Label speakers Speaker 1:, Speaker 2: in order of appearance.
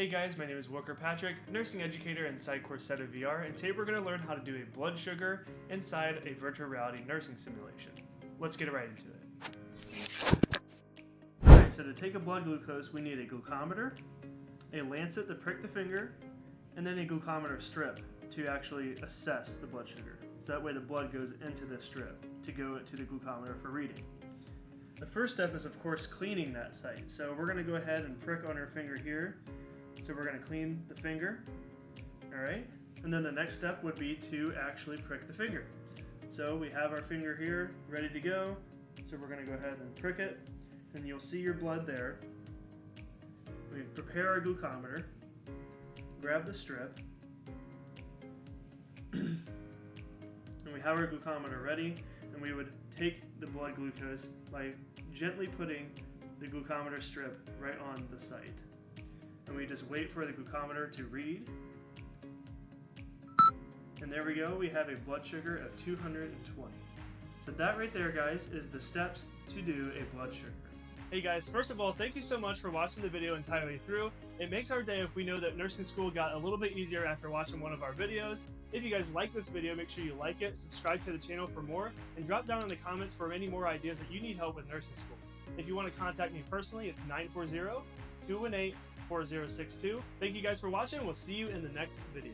Speaker 1: Hey guys, my name is Walker Patrick, nursing educator inside Coursera VR, and today we're going to learn how to do a blood sugar inside a virtual reality nursing simulation. Let's get right into it. Alright, so to take a blood glucose, we need a glucometer, a lancet to prick the finger, and then a glucometer strip to actually assess the blood sugar. So that way the blood goes into this strip to go to the glucometer for reading. The first step is, of course, cleaning that site. So we're going to go ahead and prick on our finger here. So we're going to clean the finger, all right? And then the next step would be to actually prick the finger. So we have our finger here ready to go. So we're going to go ahead and prick it, and you'll see your blood there. We prepare our glucometer, grab the strip, and we have our glucometer ready, and we would take the blood glucose by gently putting the glucometer strip right on the site. And we just wait for the glucometer to read. And there we go, we have a blood sugar of 220. So that right there, guys, is the steps to do a blood sugar. Hey guys, first of all, thank you so much for watching the video entirely through. It makes our day if we know that nursing school got a little bit easier after watching one of our videos. If you guys like this video, make sure you like it, subscribe to the channel for more, and drop down in the comments for any more ideas that you need help with nursing school. If you want to contact me personally, it's 940-218-4062. Thank you guys for watching. We'll see you in the next video.